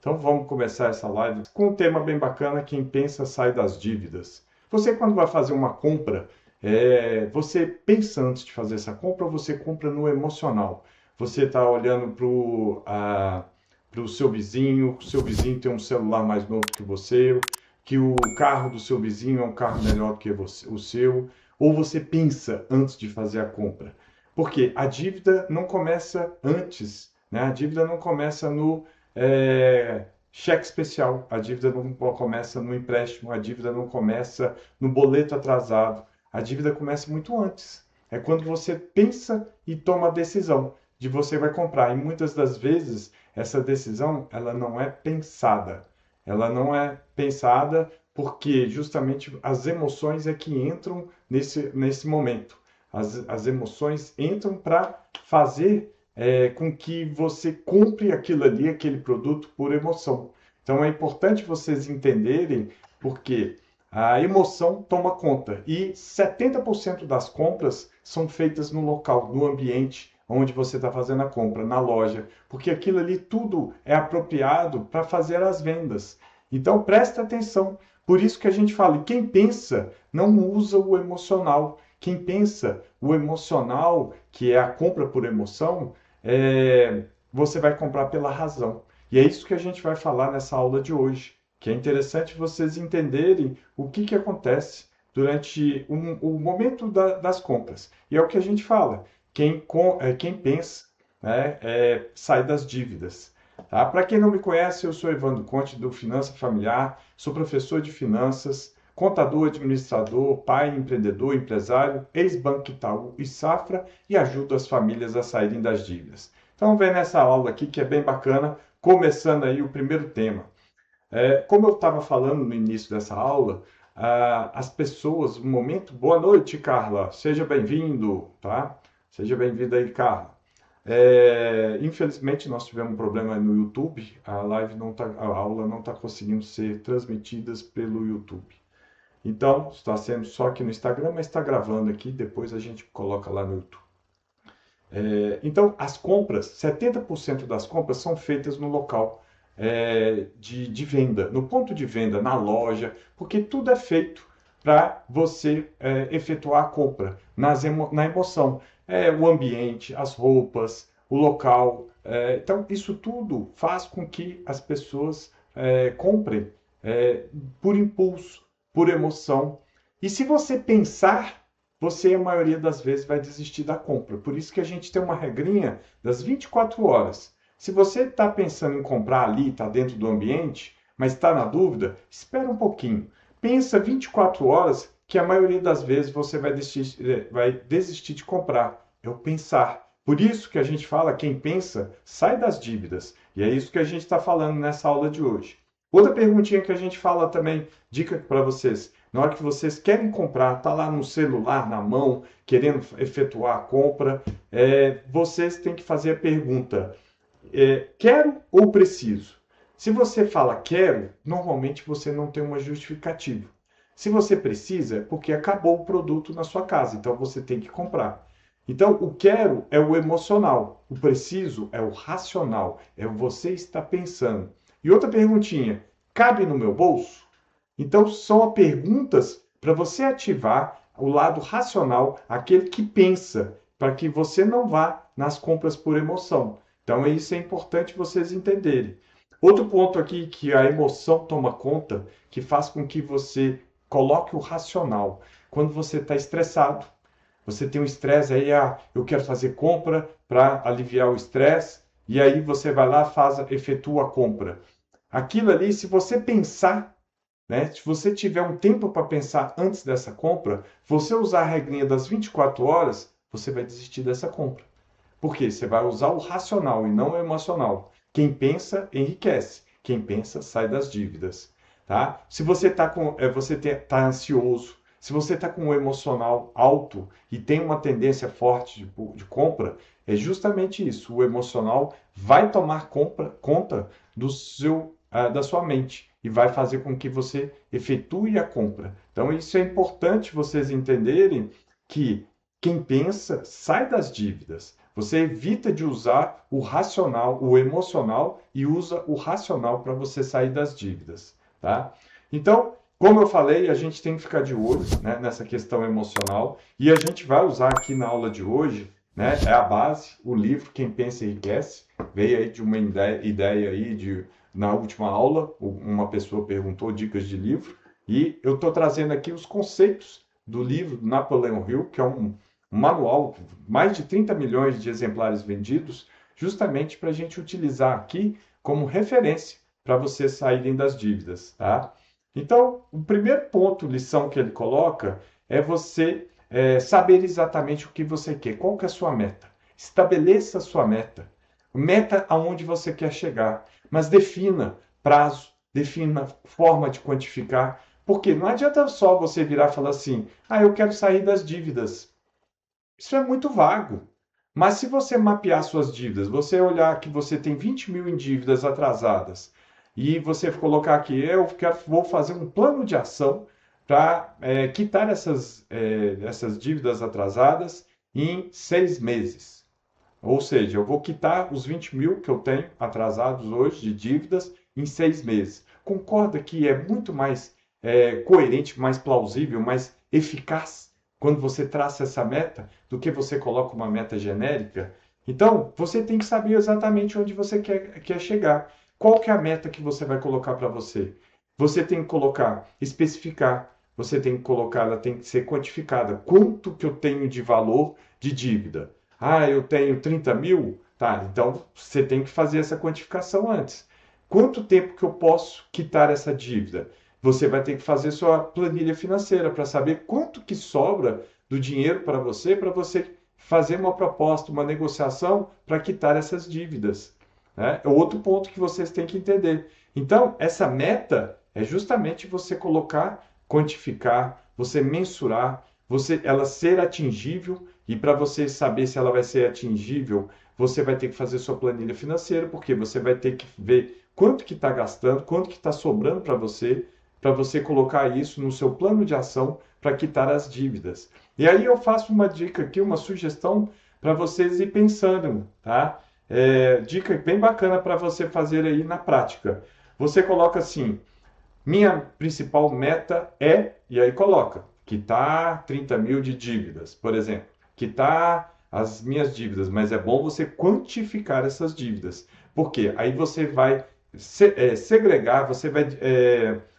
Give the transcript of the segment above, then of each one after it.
Então vamos começar essa live com um tema bem bacana: quem pensa sai das dívidas. Você, quando vai fazer uma compra, você pensa antes de fazer essa compra ou você compra no emocional? Você está olhando para o seu vizinho tem um celular mais novo que o carro do seu vizinho é um carro melhor que o seu, ou você pensa antes de fazer a compra? Porque a dívida não começa antes, né? A dívida não começa no cheque especial, a dívida não começa no empréstimo, a dívida não começa no boleto atrasado, a dívida começa muito antes. É quando você pensa e toma a decisão de você vai comprar. E muitas das vezes essa decisão ela não é pensada. Ela não é pensada porque justamente as emoções é que entram nesse momento. As emoções entram para fazer com que você compre aquilo ali, aquele produto, por emoção. Então é importante vocês entenderem porque a emoção toma conta e 70% das compras são feitas no local, no ambiente onde você está fazendo a compra, na loja, porque aquilo ali tudo é apropriado para fazer as vendas. Então presta atenção. Por isso que a gente fala, quem pensa não usa o emocional. Quem pensa o emocional, que é a compra por emoção, você vai comprar pela razão. E é isso que a gente vai falar nessa aula de hoje, que é interessante vocês entenderem o que acontece durante o momento das compras. E é o que a gente fala, quem pensa, né, sai das dívidas. Tá? Para quem não me conhece, eu sou Evandro Conte, do Finança Familiar, sou professor de finanças, contador, administrador, pai, empreendedor, empresário, ex-Banco Itaú e Safra, e ajudo as famílias a saírem das dívidas. Então vem nessa aula aqui que é bem bacana, começando aí o primeiro tema. Como eu estava falando no início dessa aula, as pessoas, no momento... Boa noite, Carla, seja bem-vindo, tá? Seja bem-vinda aí, Carla. Infelizmente nós tivemos um problema no YouTube, a aula não está conseguindo ser transmitida pelo YouTube. Então, está sendo só aqui no Instagram, mas está gravando aqui, depois a gente coloca lá no YouTube. Então, as compras, 70% das compras são feitas no local de venda, no ponto de venda, na loja, porque tudo é feito para você efetuar a compra, na emoção. O ambiente, as roupas, o local. Então, isso tudo faz com que as pessoas comprem por impulso, por emoção. E se você pensar, você, a maioria das vezes, vai desistir da compra. Por isso que a gente tem uma regrinha das 24 horas. Se você está pensando em comprar ali, está dentro do ambiente, mas está na dúvida, espera um pouquinho. Pensa 24 horas que a maioria das vezes você vai desistir de comprar. É o pensar. Por isso que a gente fala, quem pensa, sai das dívidas. E é isso que a gente está falando nessa aula de hoje. Outra perguntinha que a gente fala também, dica para vocês. Na hora que vocês querem comprar, está lá no celular, na mão, querendo efetuar a compra, vocês têm que fazer a pergunta, quero ou preciso? Se você fala quero, normalmente você não tem uma justificativa. Se você precisa, é porque acabou o produto na sua casa, então você tem que comprar. Então, o quero é o emocional, o preciso é o racional, é o você está pensando. E outra perguntinha, cabe no meu bolso? Então, são perguntas para você ativar o lado racional, aquele que pensa, para que você não vá nas compras por emoção. Então, isso é importante vocês entenderem. Outro ponto aqui que a emoção toma conta, que faz com que você coloque o racional. Quando você está estressado, você tem um estresse aí, eu quero fazer compra para aliviar o estresse, e aí você vai lá, efetua a compra. Aquilo ali, se você pensar, né? Se você tiver um tempo para pensar antes dessa compra, você usar a regrinha das 24 horas, você vai desistir dessa compra. Por quê? Você vai usar o racional e não o emocional. Quem pensa, enriquece. Quem pensa, sai das dívidas. Tá? Se você está ansioso, se você está com o emocional alto e tem uma tendência forte de compra, é justamente isso. O emocional vai tomar conta da sua mente e vai fazer com que você efetue a compra. Então, isso é importante vocês entenderem que quem pensa sai das dívidas. Você evita de usar o racional, o emocional e usa o racional para você sair das dívidas, tá? Então, como eu falei, a gente tem que ficar de olho, né, nessa questão emocional e a gente vai usar aqui na aula de hoje, né, é a base, o livro Quem Pensa Enriquece, veio aí de uma ideia aí na última aula, uma pessoa perguntou dicas de livro e eu estou trazendo aqui os conceitos do livro do Napoleão Hill, que é um manual, mais de 30 milhões de exemplares vendidos, justamente para a gente utilizar aqui como referência para vocês saírem das dívidas, tá? Então, o primeiro ponto, lição que ele coloca, é você saber exatamente o que você quer, qual que é a sua meta. Estabeleça a sua meta. Meta aonde você quer chegar, mas defina prazo, defina forma de quantificar, porque não adianta só você virar e falar assim, eu quero sair das dívidas. Isso é muito vago. Mas se você mapear suas dívidas, você olhar que você tem 20 mil em dívidas atrasadas e você colocar aqui, vou fazer um plano de ação para quitar essas dívidas atrasadas em 6 meses. Ou seja, eu vou quitar os 20 mil que eu tenho atrasados hoje de dívidas em 6 meses. Concorda que é muito mais coerente, mais plausível, mais eficaz quando você traça essa meta do que você coloca uma meta genérica? Então, você tem que saber exatamente onde você quer chegar. Qual que é a meta que você vai colocar para você? Você tem que colocar, especificar, você tem que colocar, ela tem que ser quantificada. Quanto que eu tenho de valor de dívida? Eu tenho 30 mil? Tá, então você tem que fazer essa quantificação antes. Quanto tempo que eu posso quitar essa dívida? Você vai ter que fazer sua planilha financeira para saber quanto que sobra do dinheiro para você fazer uma proposta, uma negociação para quitar essas dívidas. Né? É outro ponto que vocês têm que entender. Então, essa meta é justamente você colocar, quantificar, você mensurar, ela ser atingível, e para você saber se ela vai ser atingível, você vai ter que fazer sua planilha financeira, porque você vai ter que ver quanto que está gastando, quanto que está sobrando para você colocar isso no seu plano de ação para quitar as dívidas. E aí eu faço uma dica aqui, uma sugestão para vocês ir pensando, tá? Dica bem bacana para você fazer aí na prática. Você coloca assim, minha principal meta e aí coloca, quitar 30 mil de dívidas, por exemplo. Quitar as minhas dívidas, mas é bom você quantificar essas dívidas. Por quê? Aí você vai segregar, você vai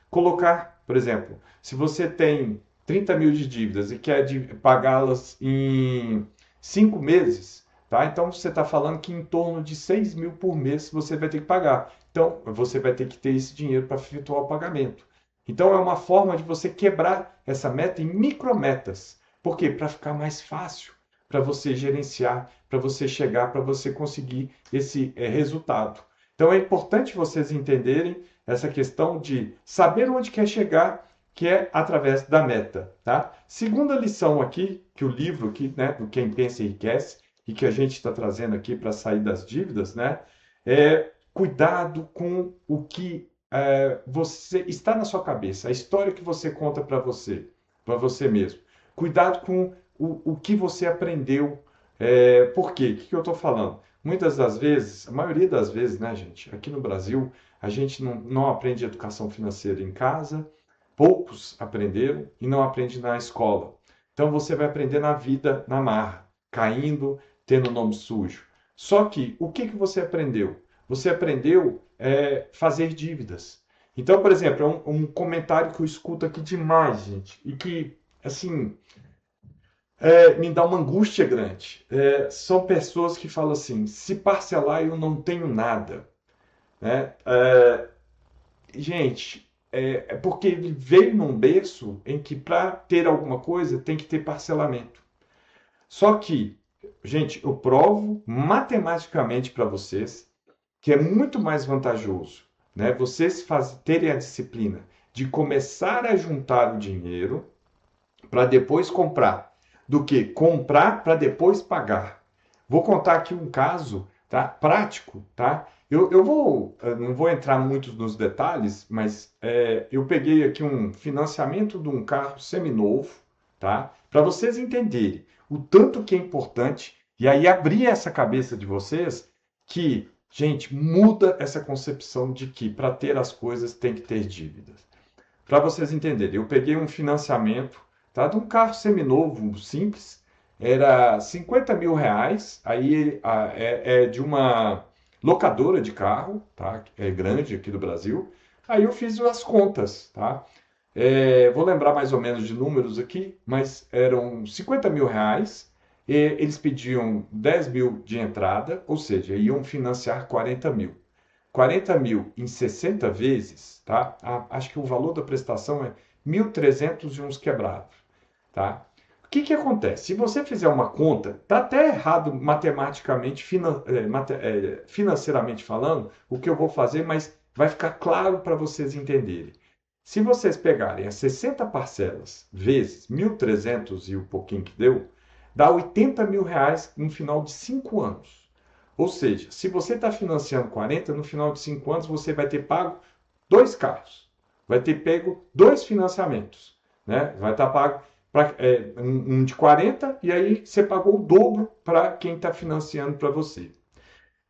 colocar, por exemplo, se você tem 30 mil de dívidas e quer pagá-las em 5 meses, tá? Então você está falando que em torno de 6 mil por mês você vai ter que pagar. Então você vai ter que ter esse dinheiro para efetuar o pagamento. Então é uma forma de você quebrar essa meta em micrometas. Por quê? Para ficar mais fácil para você gerenciar, para você chegar, para você conseguir esse resultado. Então é importante vocês entenderem essa questão de saber onde quer chegar, que é através da meta, tá? Segunda lição aqui, que o livro aqui, né, do Quem Pensa Enriquece, e que a gente está trazendo aqui para sair das dívidas, né, é cuidado com o que você está na sua cabeça, a história que você conta para você mesmo. Cuidado com o que você aprendeu. Por quê? O que eu estou falando? Muitas das vezes, a maioria das vezes, né, gente, aqui no Brasil, a gente não aprende educação financeira em casa, poucos aprenderam e não aprende na escola. Então você vai aprender na vida, na marra, caindo, tendo nome sujo. Só que, o que você aprendeu? Você aprendeu fazer dívidas. Então, por exemplo, é um comentário que eu escuto aqui demais, gente, e que, assim, me dá uma angústia grande. São pessoas que falam assim, se parcelar eu não tenho nada. Né? Gente, porque ele veio num berço em que para ter alguma coisa tem que ter parcelamento. Só que, gente, eu provo matematicamente para vocês que é muito mais vantajoso, né, vocês terem a disciplina de começar a juntar o dinheiro para depois comprar, do que comprar para depois pagar. Vou contar aqui um caso, tá, prático, tá? Eu não vou entrar muito nos detalhes, mas eu peguei aqui um financiamento de um carro seminovo, tá? Para vocês entenderem o tanto que é importante E aí abrir essa cabeça de vocês que, gente, muda essa concepção de que para ter as coisas tem que ter dívidas. Para vocês entenderem, eu peguei um financiamento, tá, de um carro seminovo, simples, era 50 mil reais, aí é de uma locadora de carro, tá, é grande aqui do Brasil. Aí eu fiz as contas, tá? Vou lembrar mais ou menos de números aqui, mas eram 50 mil reais. E eles pediam 10 mil de entrada, ou seja, iam financiar 40 mil. 40 mil em 60 vezes, tá? Acho que o valor da prestação é 1.300 e uns quebrados, tá? O que que acontece? Se você fizer uma conta, tá até errado matematicamente, financeiramente falando, o que eu vou fazer, mas vai ficar claro para vocês entenderem. Se vocês pegarem as 60 parcelas vezes 1.300 e o pouquinho que deu, dá 80 mil reais no final de 5 anos. Ou seja, se você está financiando 40, no final de 5 anos você vai ter pago 2 carros. Vai ter pego 2 financiamentos. Né? Vai estar pago um de 40 e aí você pagou o dobro para quem está financiando para você.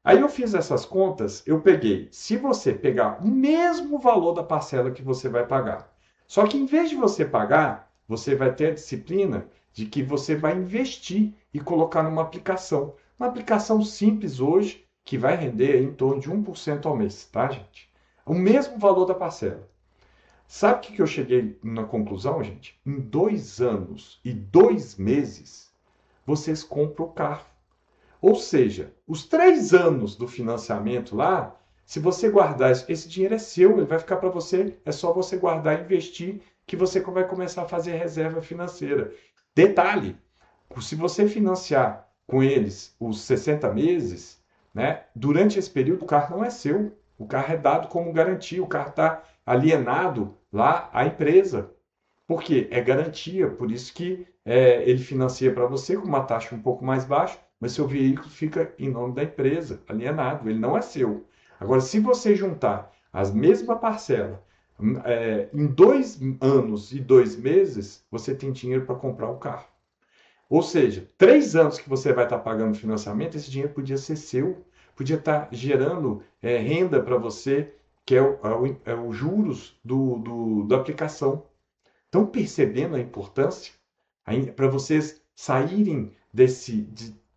Aí eu fiz essas contas, eu peguei, se você pegar o mesmo valor da parcela que você vai pagar, só que em vez de você pagar, você vai ter a disciplina de que você vai investir e colocar numa aplicação. Uma aplicação simples hoje, que vai render em torno de 1% ao mês, tá, gente? O mesmo valor da parcela. Sabe o que eu cheguei na conclusão, gente? Em 2 anos e 2 meses, vocês compram o carro. Ou seja, os 3 anos do financiamento lá, se você guardar, esse dinheiro é seu, ele vai ficar para você, é só você guardar e investir que você vai começar a fazer reserva financeira. Detalhe, se você financiar com eles os 60 meses, né, durante esse período o carro não é seu, o carro é dado como garantia, o carro está alienado lá à empresa. Por quê? É garantia, por isso que ele financia para você com uma taxa um pouco mais baixa, mas seu veículo fica em nome da empresa, alienado, ele não é seu. Agora, se você juntar as mesma parcela em 2 anos e 2 meses, você tem dinheiro para comprar o carro. Ou seja, 3 anos que você vai estar pagando financiamento, esse dinheiro podia ser seu, podia estar gerando renda para você, que é o juros da aplicação. Estão percebendo a importância? Para vocês saírem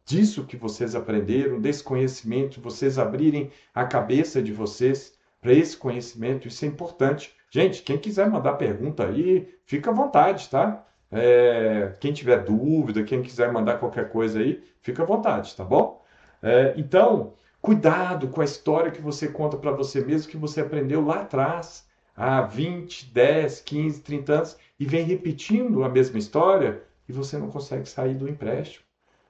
disso que vocês aprenderam, desse conhecimento, vocês abrirem a cabeça de vocês para esse conhecimento, isso é importante. Gente, quem quiser mandar pergunta aí, fica à vontade, tá? Quem tiver dúvida, quem quiser mandar qualquer coisa aí, fica à vontade, tá bom? Então, cuidado com a história que você conta para você mesmo, que você aprendeu lá atrás, há 20, 10, 15, 30 anos, e vem repetindo a mesma história e você não consegue sair do empréstimo.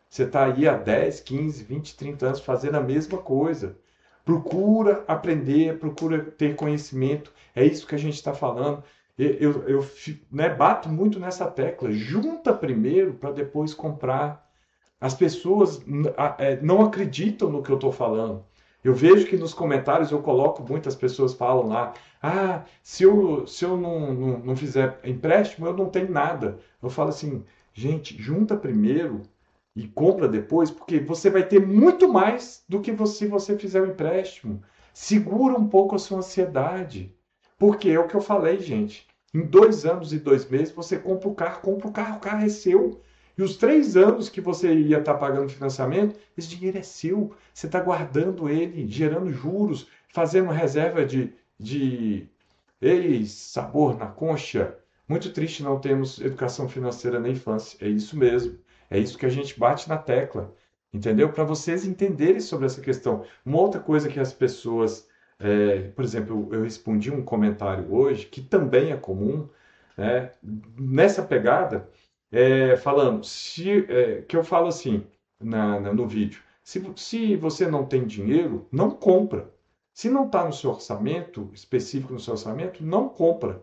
Você está aí há 10, 15, 20, 30 anos fazendo a mesma coisa. Procura aprender, procura ter conhecimento. É isso que a gente está falando. Eu né, bato muito nessa tecla. Junta primeiro para depois comprar. As pessoas não acreditam no que eu estou falando. Eu vejo que nos comentários eu coloco, muitas pessoas falam lá, se eu não fizer empréstimo, eu não tenho nada. Eu falo assim, gente, junta primeiro e compra depois, porque você vai ter muito mais do que se você fizer o empréstimo. Segura um pouco a sua ansiedade. Porque é o que eu falei, gente. Em 2 anos e 2 meses você compra o carro é seu. E os 3 anos que você ia estar pagando financiamento, esse dinheiro é seu. Você está guardando ele, gerando juros, fazendo reserva de sabor na concha. Muito triste não termos educação financeira na infância. É isso mesmo. É isso que a gente bate na tecla. Entendeu? Para vocês entenderem sobre essa questão. Uma outra coisa que as pessoas. Por exemplo, eu respondi um comentário hoje, que também é comum, né, nessa pegada falando, que eu falo assim no vídeo, se você não tem dinheiro, não compra. Se não está no seu orçamento, específico no seu orçamento, não compra.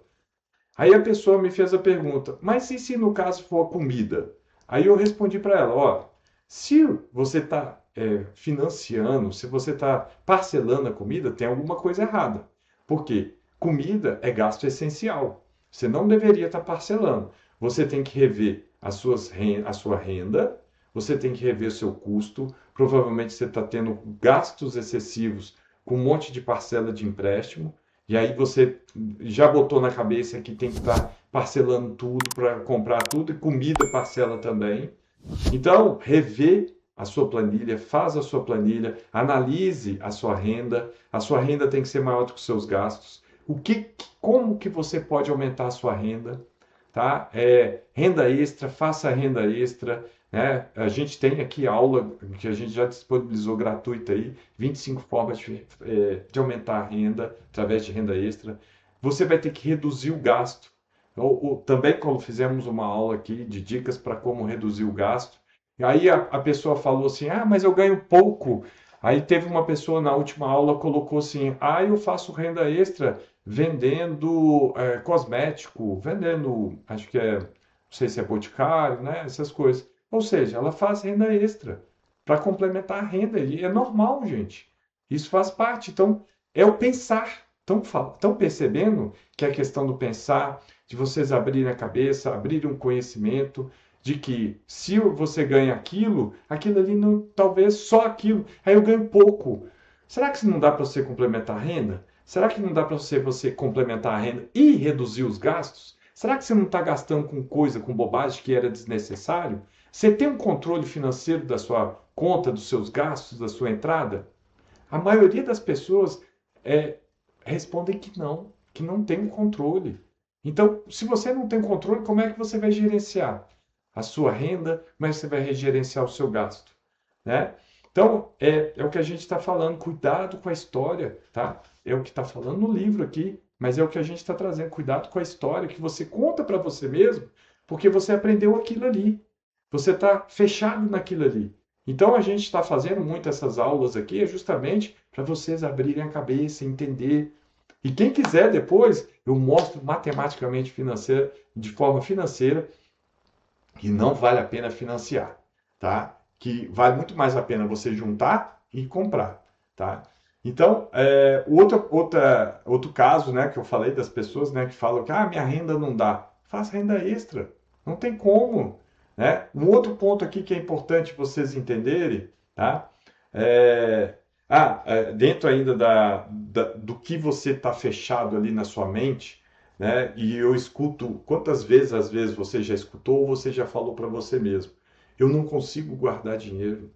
Aí a pessoa me fez a pergunta, mas e se no caso for a comida? Aí eu respondi para ela, ó, se você está financiando, se você está parcelando a comida, tem alguma coisa errada. Por quê? Comida é gasto essencial. Você não deveria estar parcelando. Você tem que rever a sua renda, você tem que rever o seu custo. Provavelmente você está tendo gastos excessivos com um monte de parcela de empréstimo, e aí você já botou na cabeça que tem que estar parcelando tudo para comprar tudo, e comida parcela também. Então, rever a sua planilha, faz a sua planilha, analise a sua renda tem que ser maior do que os seus gastos. Como que você pode aumentar a sua renda? Tá? Renda extra, faça renda extra. Né? A gente tem aqui aula que a gente já disponibilizou gratuita aí, 25 formas de aumentar a renda através de renda extra. Você vai ter que reduzir o gasto. Também, quando fizemos uma aula aqui de dicas para como reduzir o gasto, e aí a pessoa falou assim: ah, mas eu ganho pouco. Aí teve uma pessoa na última aula colocou assim: ah, eu faço renda extra vendendo cosmético, vendendo, acho que não sei se é boticário, né? Essas coisas. Ou seja, ela faz renda extra para complementar a renda. E é normal, gente. Isso faz parte. Então, é o pensar. Estão percebendo que é a questão do pensar, de vocês abrirem a cabeça, abrirem um conhecimento de que se você ganha aquilo, aquilo ali não, talvez só aquilo. Aí eu ganho pouco. Será que não dá para você complementar a renda? Será que não dá para você complementar a renda e reduzir os gastos? Será que você não está gastando com coisa, com bobagem que era desnecessário? Você tem um controle financeiro da sua conta, dos seus gastos, da sua entrada? A maioria das pessoas é, respondem que não tem um controle. Então, se você não tem controle, como é que você vai gerenciar a sua renda? Como é que você vai gerenciar o seu gasto? Né? Então, é o que a gente está falando, cuidado com a história, tá? É o que está falando no livro aqui, mas é o que a gente está trazendo, cuidado com a história que você conta para você mesmo, porque você aprendeu aquilo ali. Você está fechado naquilo ali. Então, a gente está fazendo muito essas aulas aqui justamente para vocês abrirem a cabeça, entender. E quem quiser depois, eu mostro matematicamente financeira, de forma financeira, que não vale a pena financiar, tá? Que vale muito mais a pena você juntar e comprar, tá? Então, outro caso, né, que eu falei das pessoas, né, que falam que minha renda não dá. Faça renda extra. Não tem como, né? Um outro ponto aqui que é importante vocês entenderem, tá? É, dentro ainda do que você está fechado ali na sua mente, né? E eu escuto quantas vezes, às vezes, você já escutou ou você já falou para você mesmo: eu não consigo guardar dinheiro.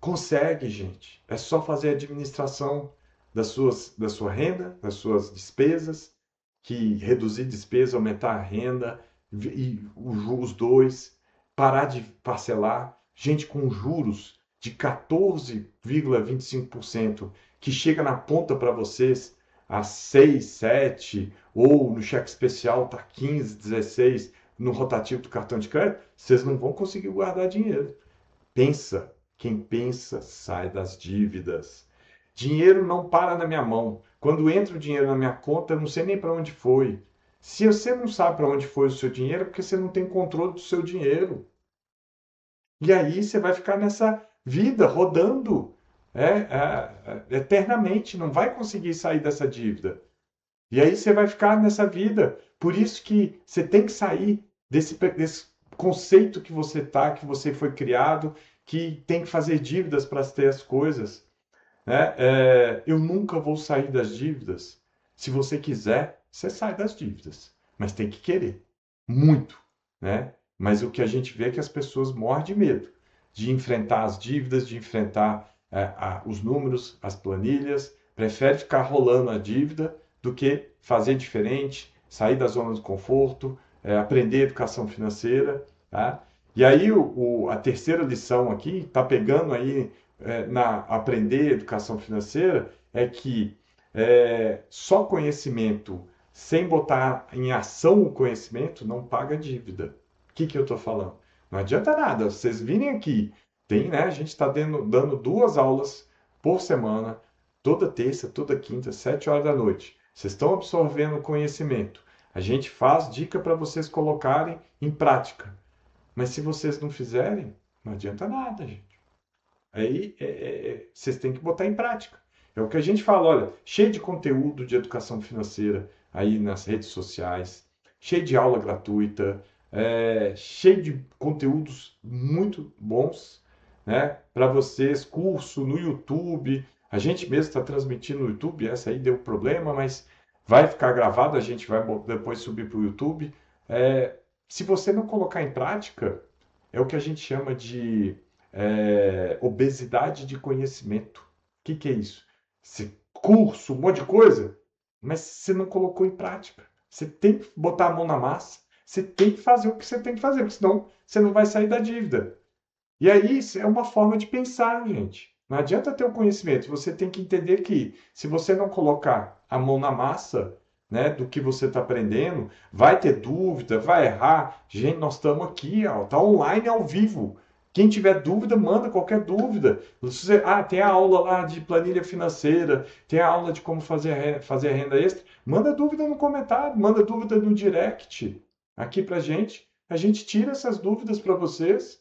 Consegue, gente. É só fazer a administração da sua renda, das suas despesas, que reduzir despesa, aumentar a renda, e os dois, parar de parcelar. Gente, com juros de 14,25%, que chega na ponta para vocês a 6, 7, ou no cheque especial está 15, 16, no rotativo do cartão de crédito, vocês não vão conseguir guardar dinheiro. Pensa, quem pensa sai das dívidas. Dinheiro não para na minha mão. Quando entra o dinheiro na minha conta, eu não sei nem para onde foi. Se você não sabe para onde foi o seu dinheiro, é porque você não tem controle do seu dinheiro. E aí você vai ficar nessa vida rodando eternamente, não vai conseguir sair dessa dívida. E aí você vai ficar nessa vida. Por isso que você tem que sair desse conceito que você tá, que você foi criado, que tem que fazer dívidas para ter as coisas. Né? Eu nunca vou sair das dívidas. Se você quiser, você sai das dívidas. Mas tem que querer. Muito. Né? Mas o que a gente vê é que as pessoas morrem de medo de enfrentar as dívidas, de enfrentar os números, as planilhas, prefere ficar rolando a dívida do que fazer diferente, sair da zona de conforto, aprender educação financeira. Tá? E aí a terceira lição aqui, está pegando aí na aprender educação financeira, é que só conhecimento sem botar em ação o conhecimento não paga dívida. O que eu estou falando? Não adianta nada, vocês virem aqui, né, a gente está dando 2 aulas por semana, toda terça, toda quinta, 7 horas da noite. Vocês estão absorvendo o conhecimento. A gente faz dica para vocês colocarem em prática. Mas se vocês não fizerem, não adianta nada, gente. Aí vocês têm que botar em prática. É o que a gente fala, olha, cheio de conteúdo de educação financeira aí nas redes sociais, cheio de aula gratuita, cheio de conteúdos muito bons, né? Para vocês, curso no YouTube. A gente mesmo está transmitindo no YouTube, essa aí deu problema, mas vai ficar gravado, a gente vai depois subir para o YouTube. Se você não colocar em prática, é o que a gente chama de obesidade de conhecimento. O que é isso? Esse curso, um monte de coisa, mas você não colocou em prática. Você tem que botar a mão na massa, você tem que fazer o que você tem que fazer, porque senão você não vai sair da dívida. E aí, isso é uma forma de pensar, gente. Não adianta ter o conhecimento, você tem que entender que se você não colocar a mão na massa, né, do que você está aprendendo, vai ter dúvida, vai errar. Gente, nós estamos aqui, ó, tá online ao vivo. Quem tiver dúvida, manda qualquer dúvida. Tem a aula lá de planilha financeira, tem a aula de como fazer a renda extra. Manda dúvida no comentário, manda dúvida no direct aqui pra gente. A gente tira essas dúvidas para vocês.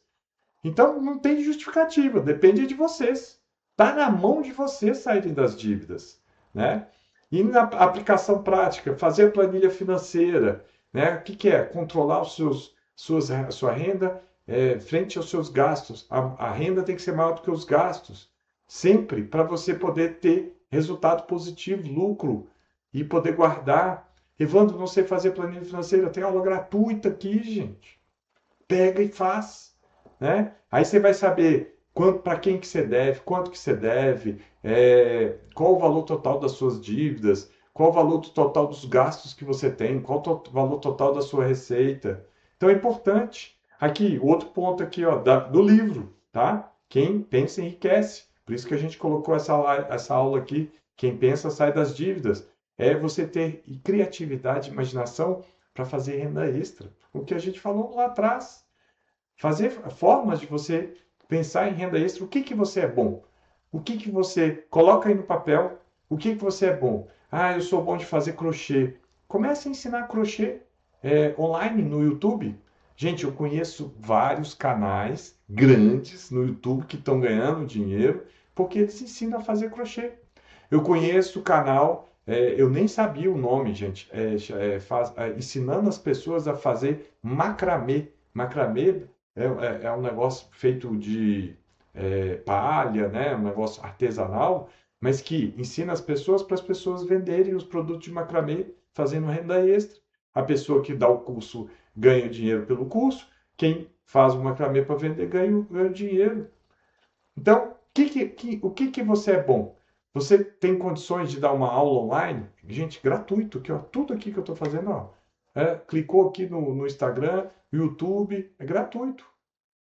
Então, não tem justificativa, depende de vocês. Está na mão de vocês saírem das dívidas, né? E na aplicação prática, fazer a planilha financeira, né? O que é? Controlar a sua renda frente aos seus gastos. A renda tem que ser maior do que os gastos, sempre para você poder ter resultado positivo, lucro e poder guardar. Evandro, não sei fazer planilha financeira, tem aula gratuita aqui, gente. Pega e faz, né? Aí você vai saber para quem que você deve, quanto que você deve, qual o valor total das suas dívidas, qual o valor total dos gastos que você tem, qual o valor total da sua receita. Então é importante. Aqui, outro ponto aqui, ó, do livro, tá? Quem pensa enriquece. Por isso que a gente colocou essa aula aqui. Quem pensa sai das dívidas. É você ter criatividade, imaginação para fazer renda extra. O que a gente falou lá atrás. Fazer formas de você pensar em renda extra. O que que você é bom? O que que você coloca aí no papel? O que que você é bom? Ah, eu sou bom de fazer crochê. Comece a ensinar crochê online no YouTube. Gente, eu conheço vários canais grandes no YouTube que estão ganhando dinheiro porque eles ensinam a fazer crochê. Eu conheço o canal, eu nem sabia o nome, gente, ensinando as pessoas a fazer macramê. Macramê é um negócio feito de palha, né? Um negócio artesanal, mas que ensina as pessoas para as pessoas venderem os produtos de macramê, fazendo renda extra. A pessoa que dá o curso ganha dinheiro pelo curso, quem faz o macramê para vender ganha dinheiro. Então, o que que você é bom? Você tem condições de dar uma aula online? Gente, gratuito, aqui, ó, tudo aqui que eu estou fazendo, ó. Clicou aqui no Instagram, YouTube, é gratuito.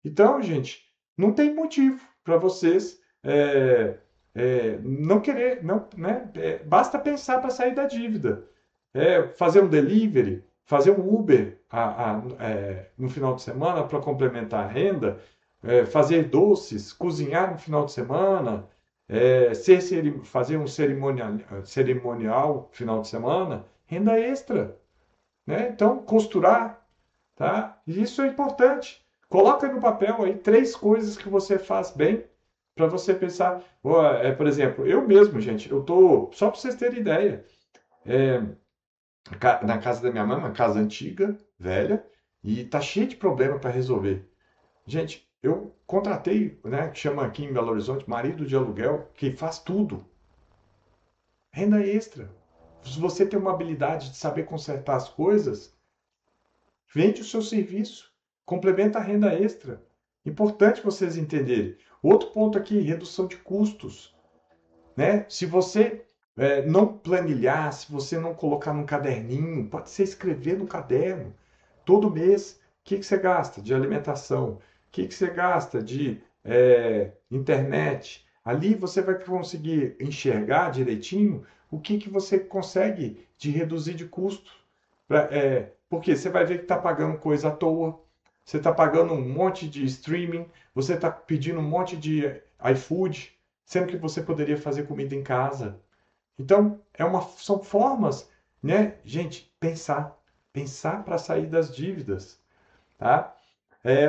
Então, gente, não tem motivo para vocês não querer, não, né? Basta pensar para sair da dívida. Fazer um delivery, fazer um Uber no final de semana para complementar a renda, fazer doces, cozinhar no final de semana, fazer um cerimonial final de semana, renda extra, né? Então, costurar, tá? E isso é importante. Coloca no papel aí 3 coisas que você faz bem para você pensar. Por exemplo, eu mesmo, gente, eu tô só para vocês terem ideia. É, na casa da minha mãe, uma casa antiga, velha, e tá cheio de problema para resolver. Gente, eu contratei, né, que chama aqui em Belo Horizonte, marido de aluguel, que faz tudo. Renda extra. Se você tem uma habilidade de saber consertar as coisas, vende o seu serviço, complementa a renda extra. Importante vocês entenderem. Outro ponto aqui, redução de custos, né? Se você não planilhar, se você não colocar num caderninho, pode ser escrever no caderno, todo mês, o que que você gasta de alimentação, o que que você gasta de internet. Ali você vai conseguir enxergar direitinho o que que você consegue de reduzir de custo. Porque você vai ver que está pagando coisa à toa, você está pagando um monte de streaming, você está pedindo um monte de iFood, sendo que você poderia fazer comida em casa. Então, são formas, né, gente, pensar para sair das dívidas, tá?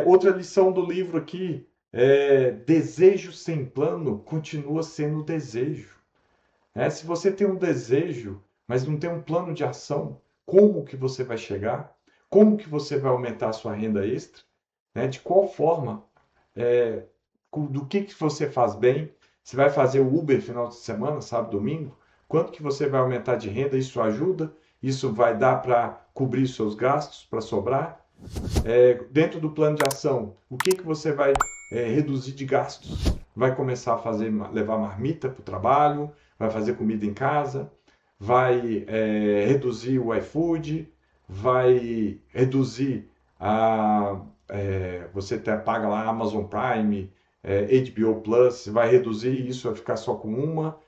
Outra lição do livro aqui desejo sem plano continua sendo desejo. Se você tem um desejo, mas não tem um plano de ação, como que você vai chegar? Como que você vai aumentar a sua renda extra, né? De qual forma, é, do que você faz bem. Você vai fazer o Uber final de semana, sábado, domingo? Quanto que você vai aumentar de renda? Isso ajuda? Isso vai dar para cobrir seus gastos, para sobrar? Dentro do plano de ação, o que você vai reduzir de gastos? Vai começar a levar marmita para o trabalho, vai fazer comida em casa, vai reduzir o iFood, vai reduzir você paga lá Amazon Prime, HBO Plus, vai reduzir isso, vai ficar só com uma,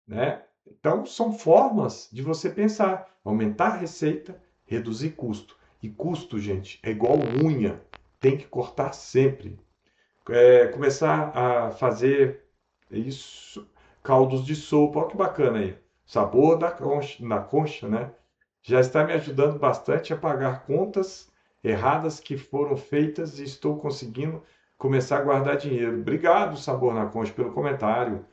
né? Então, são formas de você pensar, aumentar a receita, reduzir custo. E custo, gente, é igual unha, tem que cortar sempre. Começar a fazer isso, caldos de sopa, olha que bacana aí. Sabor na concha, né? Já está me ajudando bastante a pagar contas erradas que foram feitas e estou conseguindo começar a guardar dinheiro. Obrigado, Sabor na Concha, pelo comentário.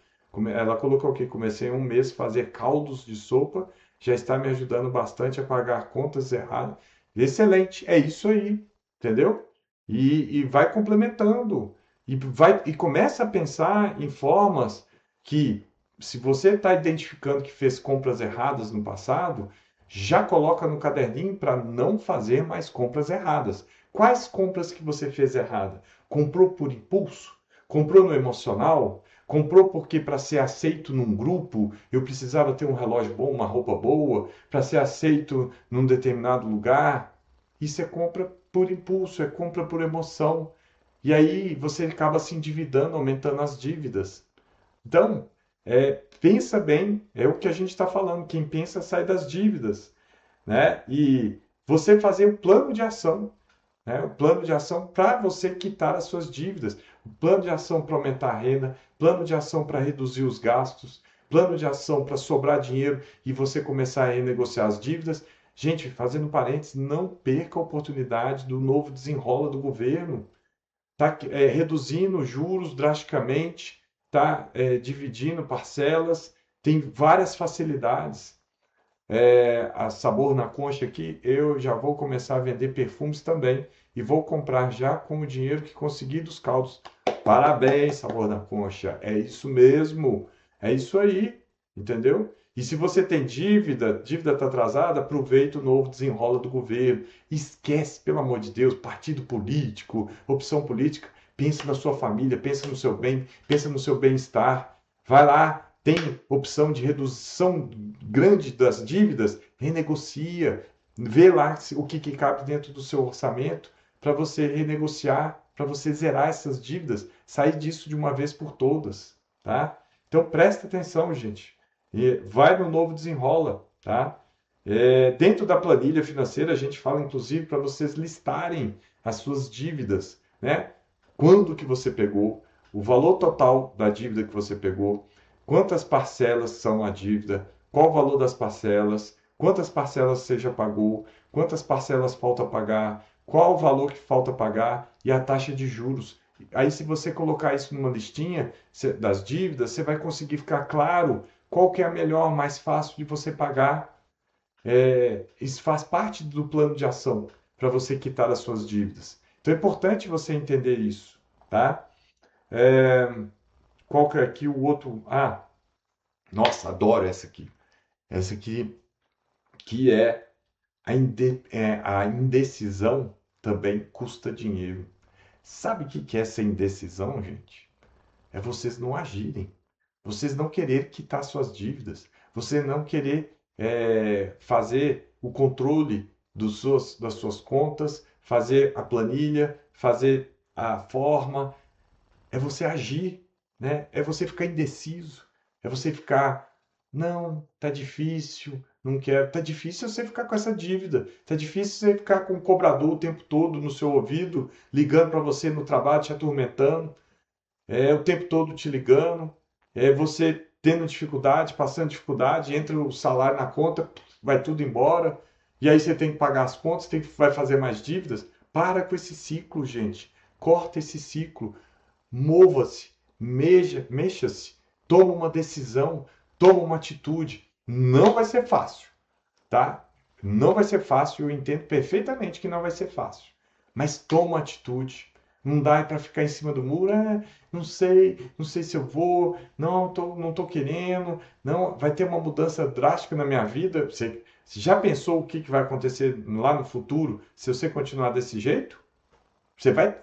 Ela colocou aqui, comecei em um mês a fazer caldos de sopa, já está me ajudando bastante a pagar contas erradas. Excelente, é isso aí, entendeu? E vai complementando. E começa a pensar em formas que, se você está identificando que fez compras erradas no passado, já coloca no caderninho para não fazer mais compras erradas. Quais compras que você fez errada? Comprou por impulso? Comprou no emocional? Comprou porque para ser aceito num grupo eu precisava ter um relógio bom, uma roupa boa, para ser aceito num determinado lugar? Isso é compra por impulso, é compra por emoção. E aí você acaba se endividando, aumentando as dívidas. Então, pensa bem, é o que a gente está falando. Quem pensa sai das dívidas, né? E você fazer um plano de ação, né? O plano de ação para você quitar as suas dívidas, o plano de ação para aumentar a renda, plano de ação para reduzir os gastos, plano de ação para sobrar dinheiro e você começar a renegociar as dívidas. Gente, fazendo parênteses, não perca a oportunidade do novo desenrola do governo. Está reduzindo juros drasticamente, está dividindo parcelas, tem várias facilidades. A Sabor na Concha aqui, eu já vou começar a vender perfumes também e vou comprar já com o dinheiro que consegui dos caldos. Parabéns, Sabor na Concha, é isso mesmo, é isso aí, entendeu? E se você tem dívida está atrasada, aproveita o novo desenrola do governo. Esquece, pelo amor de Deus, partido político, opção política. Pensa na sua família, pensa no seu bem, pensa no seu bem-estar. Vai lá, tem opção de redução grande das dívidas, renegocia, vê lá o que cabe dentro do seu orçamento para você renegociar, para você zerar essas dívidas, sair disso de uma vez por todas, tá? Então presta atenção, gente. E vai no novo desenrola, tá? Dentro da planilha financeira a gente fala inclusive para vocês listarem as suas dívidas, né? Quando que você pegou, o valor total da dívida que você pegou, quantas parcelas são a dívida, qual o valor das parcelas, quantas parcelas você já pagou, quantas parcelas falta pagar, qual o valor que falta pagar e a taxa de juros. Aí, se você colocar isso numa listinha das dívidas, você vai conseguir ficar claro qual que é a melhor, mais fácil de você pagar. Isso faz parte do plano de ação para você quitar as suas dívidas. Então é importante você entender isso, tá? É, qual que é aqui o outro? Nossa, adoro essa aqui. Essa aqui que é a indecisão também custa dinheiro. Sabe o que é essa indecisão, gente? É vocês não agirem. Vocês não querer quitar suas dívidas. Você não querer fazer o controle das suas contas, fazer a planilha, fazer a forma. É você agir, né? É você ficar indeciso. É você ficar, não, tá difícil, não quero. Tá difícil você ficar com essa dívida. Tá difícil você ficar com o cobrador o tempo todo no seu ouvido, ligando para você no trabalho, te atormentando. O tempo todo te ligando. Você tendo dificuldade, passando dificuldade, entra o salário na conta, vai tudo embora. E aí você tem que pagar as contas, vai fazer mais dívidas. Para com esse ciclo, gente. Corta esse ciclo. Mova-se, mexa-se, toma uma decisão, toma uma atitude. Não vai ser fácil, tá? Não vai ser fácil, eu entendo perfeitamente que não vai ser fácil. Mas toma atitude. Não dá para ficar em cima do muro, não sei se eu vou, não tô querendo, não, vai ter uma mudança drástica na minha vida. Você já pensou o que vai acontecer lá no futuro se você continuar desse jeito? Você vai,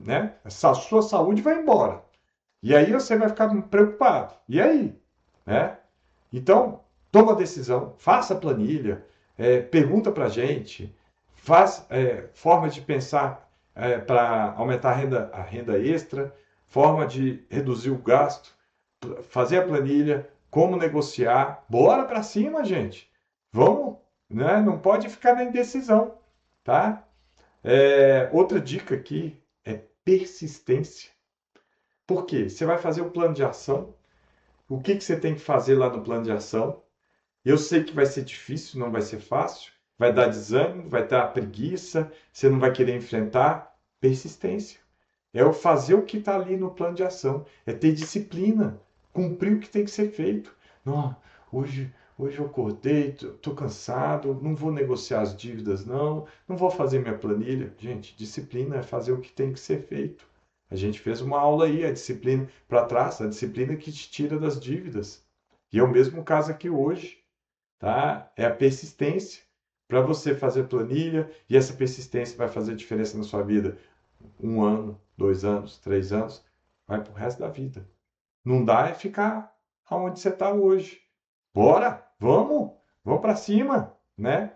né? A sua saúde vai embora. E aí você vai ficar preocupado. E aí? Né? Então, toma decisão, faça planilha, pergunta para a gente, faz formas de pensar para aumentar a renda extra, forma de reduzir o gasto, fazer a planilha, como negociar. Bora para cima, gente. Vamos, né? Não pode ficar na indecisão, tá? Outra dica aqui é persistência. Por quê? Você vai fazer o plano de ação. O que você tem que fazer lá no plano de ação? Eu sei que vai ser difícil, não vai ser fácil, vai dar desânimo, vai dar preguiça, você não vai querer enfrentar. Persistência. É o fazer o que está ali no plano de ação, é ter disciplina, cumprir o que tem que ser feito. Não, hoje eu acordei, estou cansado, não vou negociar as dívidas, não vou fazer minha planilha. Gente, disciplina é fazer o que tem que ser feito. A gente fez uma aula aí, a disciplina para trás, a disciplina que te tira das dívidas. E é o mesmo caso aqui hoje, tá? É a persistência para você fazer planilha e essa persistência vai fazer diferença na sua vida. 1 ano, 2 anos, 3 anos, vai pro resto da vida. Não dá é ficar aonde você está hoje. Bora, vamos para cima, né?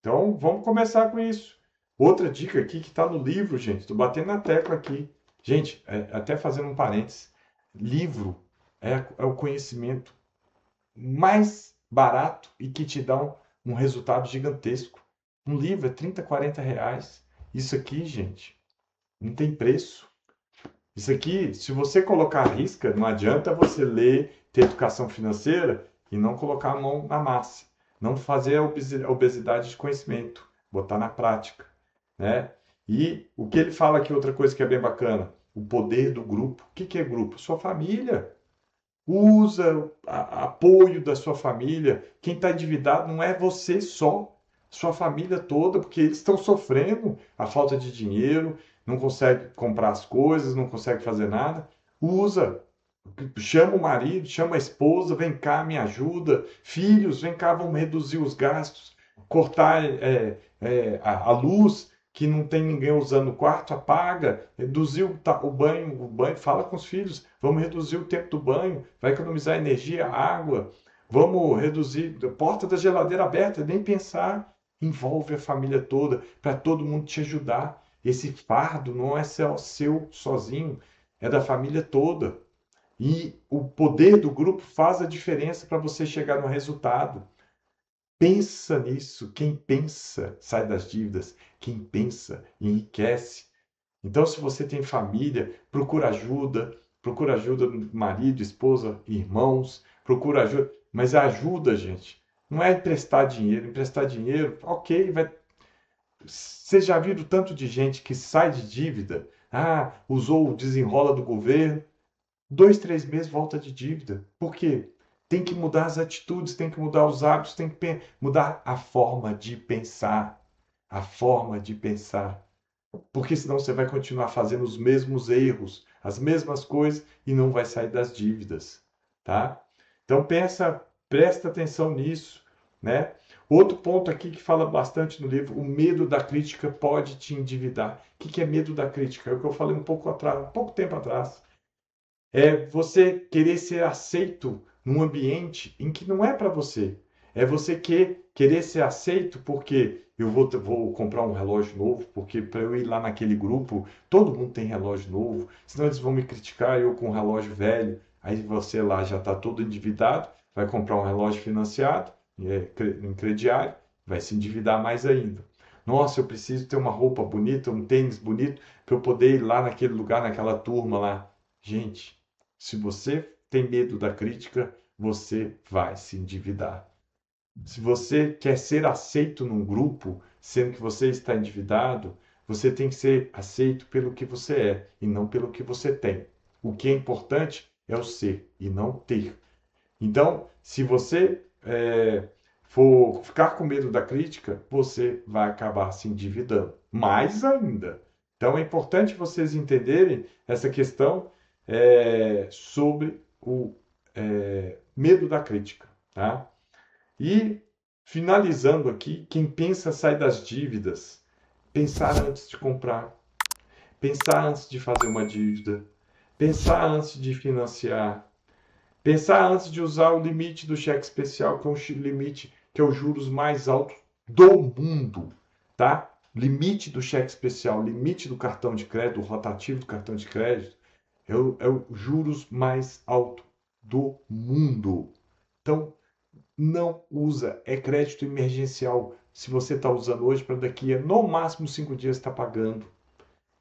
Então vamos começar com isso. Outra dica aqui que está no livro, gente, estou batendo na tecla aqui. Gente, até fazendo um parênteses, livro é o conhecimento mais barato e que te dá um resultado gigantesco. Um livro é 30, 40 reais. Isso aqui, gente, não tem preço. Isso aqui, se você colocar a risca, não adianta você ler, ter educação financeira e não colocar a mão na massa. Não fazer a obesidade de conhecimento, botar na prática, né? E o que ele fala aqui, outra coisa que é bem bacana, o poder do grupo. O que é grupo? Sua família. Usa apoio da sua família. Quem está endividado não é você só, sua família toda, porque eles estão sofrendo a falta de dinheiro, não consegue comprar as coisas, não consegue fazer nada. Usa, chama o marido, chama a esposa, vem cá, me ajuda. Filhos, vem cá, vamos reduzir os gastos, cortar a luz que não tem ninguém usando o quarto, apaga, reduzir o banho, fala com os filhos, vamos reduzir o tempo do banho, vai economizar energia, água, vamos reduzir a porta da geladeira aberta, nem pensar, envolve a família toda, para todo mundo te ajudar. Esse fardo não é só seu sozinho, é da família toda. E o poder do grupo faz a diferença para você chegar no resultado. Pensa nisso. Quem pensa sai das dívidas. Quem pensa enriquece. Então, se você tem família, procura ajuda do marido, esposa, irmãos, procura ajuda, mas a ajuda, gente, não é emprestar dinheiro. Emprestar dinheiro, ok, vai. Vocês já viram tanto de gente que sai de dívida? Usou o desenrola do governo. 2, 3 meses volta de dívida. Por quê? Tem que mudar as atitudes, tem que mudar os hábitos, tem que mudar a forma de pensar. A forma de pensar. Porque senão você vai continuar fazendo os mesmos erros, as mesmas coisas e não vai sair das dívidas, tá? Então presta atenção nisso, né? Outro ponto aqui que fala bastante no livro, o medo da crítica pode te endividar. O que é medo da crítica? É o que eu falei um pouco tempo atrás. É você querer ser aceito num ambiente em que não é para você. É você querer ser aceito porque eu vou comprar um relógio novo, porque para eu ir lá naquele grupo, todo mundo tem relógio novo, senão eles vão me criticar, eu com um relógio velho. Aí você lá já está todo endividado, vai comprar um relógio financiado, em crediário, vai se endividar mais ainda. Nossa, eu preciso ter uma roupa bonita, um tênis bonito, para eu poder ir lá naquele lugar, naquela turma lá. Gente, se você tem medo da crítica, você vai se endividar. Se você quer ser aceito num grupo, sendo que você está endividado, você tem que ser aceito pelo que você é e não pelo que você tem. O que é importante é o ser e não ter. Então, se você for ficar com medo da crítica, você vai acabar se endividando. Mais ainda. Então é importante vocês entenderem essa questão sobre o medo da crítica. Tá? E finalizando aqui, quem pensa sai das dívidas. Pensar antes de comprar. Pensar antes de fazer uma dívida. Pensar antes de financiar. Pensar antes de usar o limite do cheque especial, que é um limite que é os juros mais altos do mundo, tá? Limite do cheque especial, limite do cartão de crédito, o rotativo do cartão de crédito, é o juros mais alto do mundo. Então, não usa, é crédito emergencial. Se você está usando hoje, para daqui a no máximo 5 dias está pagando.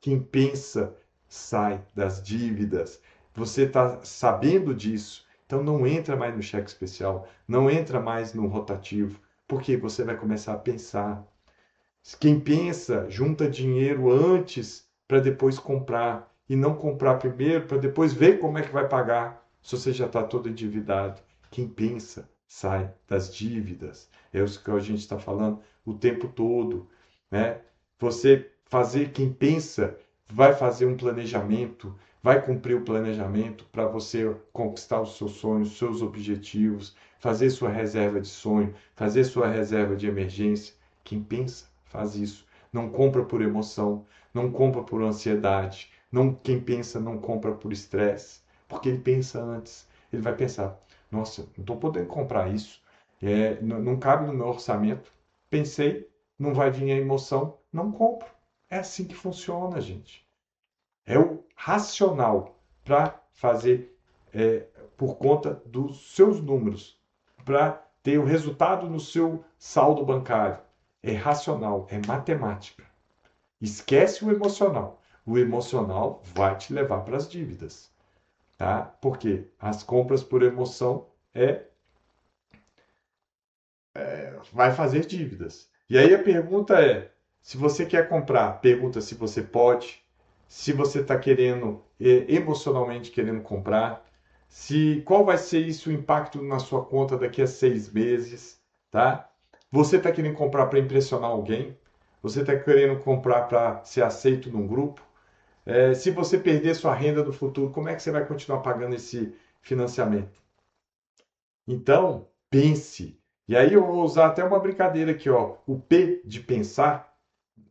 Quem pensa sai das dívidas. Você está sabendo disso. Então não entra mais no cheque especial, não entra mais no rotativo, porque você vai começar a pensar. Quem pensa, junta dinheiro antes para depois comprar e não comprar primeiro para depois ver como é que vai pagar se você já está todo endividado. Quem pensa sai das dívidas. É isso que a gente está falando o tempo todo, né? Você fazer, quem pensa, vai fazer um planejamento, vai cumprir o planejamento para você conquistar os seus sonhos, os seus objetivos, fazer sua reserva de sonho, fazer sua reserva de emergência. Quem pensa, faz isso. Não compra por emoção, não compra por ansiedade. Não, quem pensa não compra por estresse, porque ele pensa antes. Ele vai pensar: nossa, não estou podendo comprar isso, não cabe no meu orçamento. Pensei, não vai vir a emoção, não compro. É assim que funciona, gente. É o racional para fazer por conta dos seus números, para ter o resultado no seu saldo bancário. É racional, é matemática. Esquece o emocional. O emocional vai te levar para as dívidas, tá? Porque as compras por emoção vai fazer dívidas. E aí a pergunta é, se você quer comprar, pergunta se você pode, se você está querendo, emocionalmente querendo comprar, qual vai ser isso, o impacto na sua conta daqui a 6 meses, tá? Você está querendo comprar para impressionar alguém? Você está querendo comprar para ser aceito num grupo? Se você perder sua renda no futuro, como é que você vai continuar pagando esse financiamento? Então, pense. E aí eu vou usar até uma brincadeira aqui, ó. O P de pensar,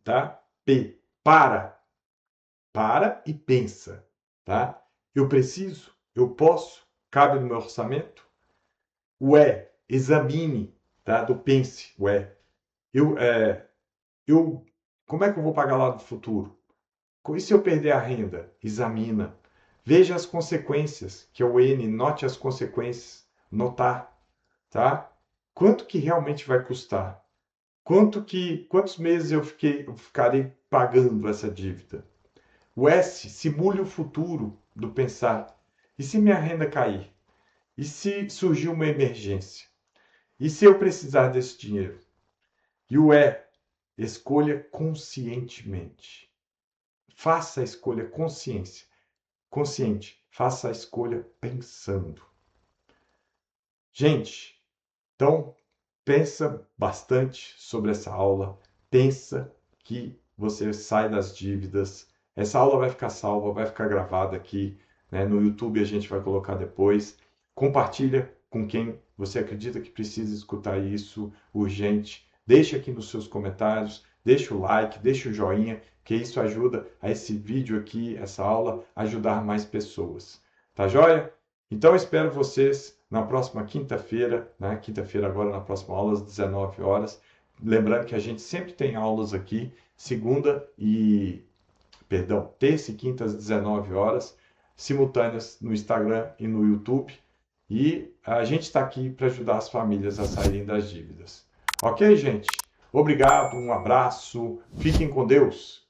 tá? P, para. Para e pensa, tá? Eu preciso, eu posso, cabe no meu orçamento. O E, examine, tá? Do pense, o E. Eu, eu, como é que eu vou pagar lá no futuro? E se eu perder a renda? Examina. Veja as consequências, que é o N, note as consequências. Notar, tá? Quanto que realmente vai custar? Quantos meses eu ficarei pagando essa dívida? O S, simule o futuro do pensar. E se minha renda cair? E se surgir uma emergência? E se eu precisar desse dinheiro? E o E, escolha conscientemente. Faça a escolha consciente. Faça a escolha pensando. Gente, então pensa bastante sobre essa aula. Pensa que você sai das dívidas. Essa aula vai ficar salva, vai ficar gravada aqui, né? No YouTube a gente vai colocar depois. Compartilha com quem você acredita que precisa escutar isso urgente. Deixa aqui nos seus comentários, deixa o like, deixa o joinha, que isso ajuda a esse vídeo aqui, essa aula, ajudar mais pessoas. Tá joia? Então espero vocês na próxima quinta-feira, né? Quinta-feira agora na próxima aula às 19 horas. Lembrando que a gente sempre tem aulas aqui, terça e quinta às 19 horas, simultâneas no Instagram e no YouTube. E a gente está aqui para ajudar as famílias a saírem das dívidas. Ok, gente? Obrigado, um abraço, fiquem com Deus.